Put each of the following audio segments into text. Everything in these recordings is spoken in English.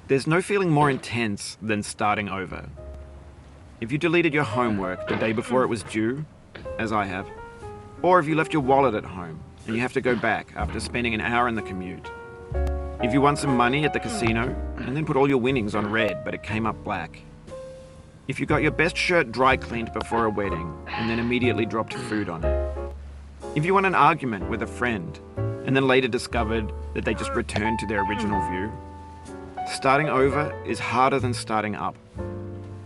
There's no feeling more intense than starting over. If you deleted your homework the day before it was due, as I have, or if you left your wallet at home and you have to go back after spending an hour in the commute. If you won some money at the casino and then put all your winnings on red but it came up black. If you got your best shirt dry cleaned before a wedding and then immediately dropped food on it. If you won an argument with a friend and then later discovered that they just returned to their original view. Starting over is harder than starting up.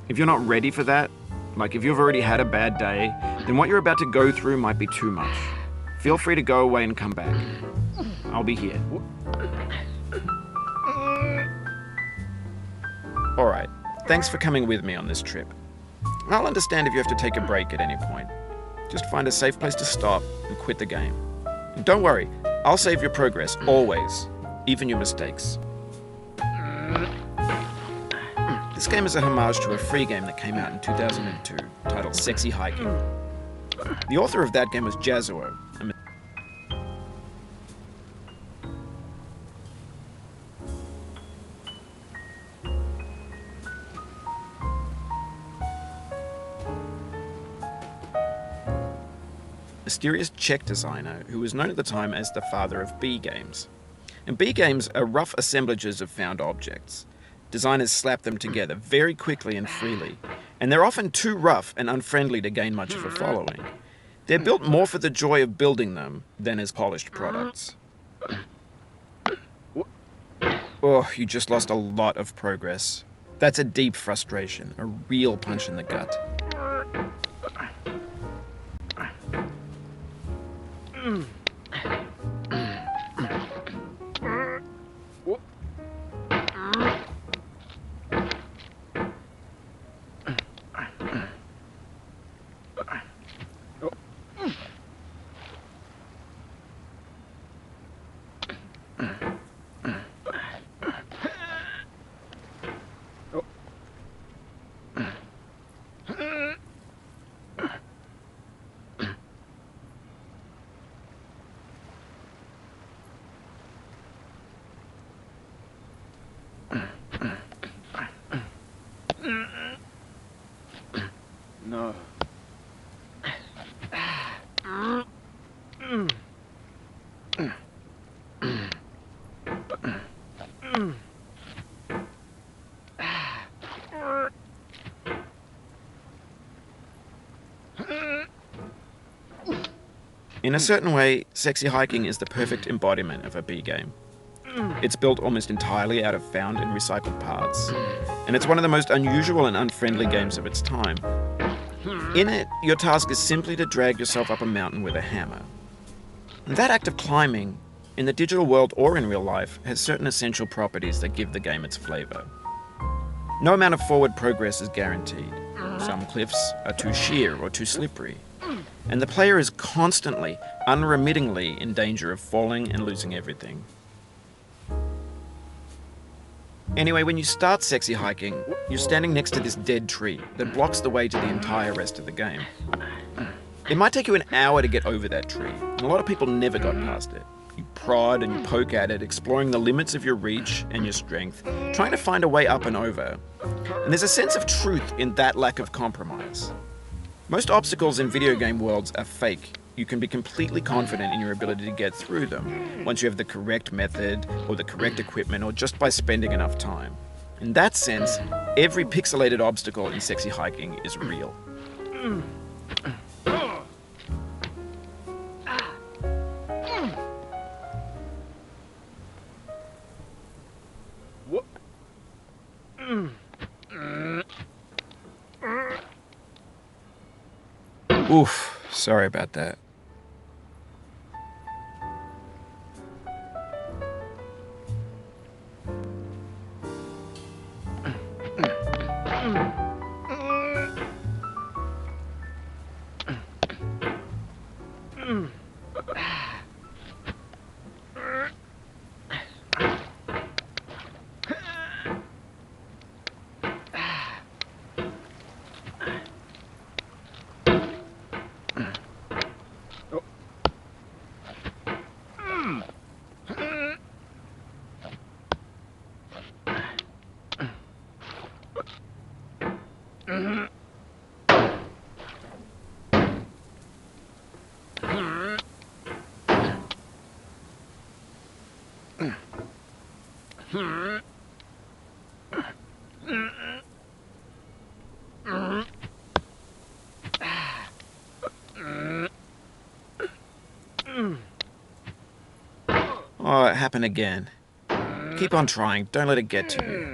If you're not ready for that, like if you've already had a bad day, then what you're about to go through might be too much. Feel free to go away and come back. I'll be here. Alright, thanks for coming with me on this trip. I'll understand if you have to take a break at any point. Just find a safe place to stop and quit the game. And don't worry, I'll save your progress, always, even your mistakes. This game is a homage to a free game that came out in 2002, titled Sexy Hiking. The author of that game was Jazuo. Mysterious Czech designer who was known at the time as the father of B games. And B games are rough assemblages of found objects. Designers slap them together very quickly and freely, and they're often too rough and unfriendly to gain much of a following. They're built more for the joy of building them than as polished products. Oh, you just lost a lot of progress. That's a deep frustration, a real punch in the gut. No. In a certain way, Sexy Hiking is the perfect embodiment of a B game. It's built almost entirely out of found and recycled parts, and it's one of the most unusual and unfriendly games of its time. In it, your task is simply to drag yourself up a mountain with a hammer. And that act of climbing, in the digital world or in real life, has certain essential properties that give the game its flavor. No amount of forward progress is guaranteed. Some cliffs are too sheer or too slippery, and the player is constantly, unremittingly in danger of falling and losing everything. Anyway, when you start Sexy Hiking, you're standing next to this dead tree that blocks the way to the entire rest of the game. It might take you an hour to get over that tree, and a lot of people never got past it. You prod and you poke at it, exploring the limits of your reach and your strength, trying to find a way up and over. And there's a sense of truth in that lack of compromise. Most obstacles in video game worlds are fake. You can be completely confident in your ability to get through them once you have the correct method or the correct equipment or just by spending enough time. In that sense, every pixelated obstacle in Sexy Hiking is real. Oof, sorry about that. Oh, it happened again. Keep on trying. Don't let it get to you.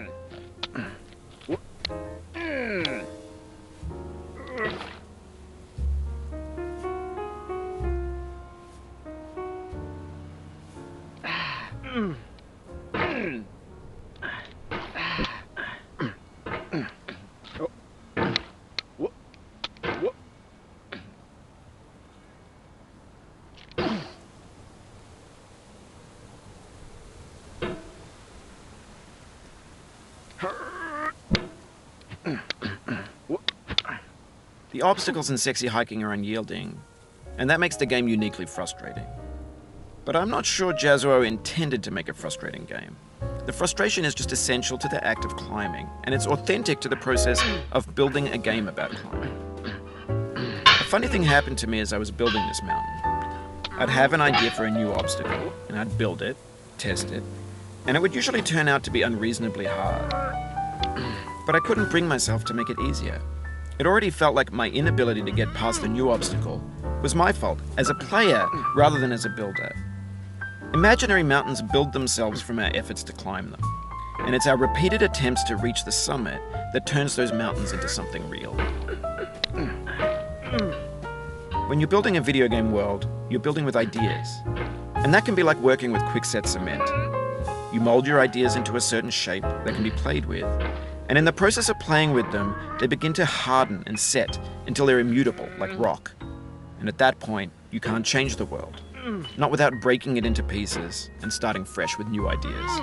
The obstacles in sexy hiking are unyielding, and that makes the game uniquely frustrating. But I'm not sure Jazuo intended to make a frustrating game. The frustration is just essential to the act of climbing, and it's authentic to the process of building a game about climbing. A funny thing happened to me as I was building this mountain. I'd have an idea for a new obstacle, and I'd build it, test it, and it would usually turn out to be unreasonably hard. But I couldn't bring myself to make it easier. It already felt like my inability to get past the new obstacle was my fault as a player rather than as a builder. Imaginary mountains build themselves from our efforts to climb them, and it's our repeated attempts to reach the summit that turns those mountains into something real. When you're building a video game world, you're building with ideas, and that can be like working with quickset cement. You mold your ideas into a certain shape that can be played with, and in the process of playing with them, they begin to harden and set until they're immutable, like rock. And at that point, you can't change the world. Not without breaking it into pieces and starting fresh with new ideas.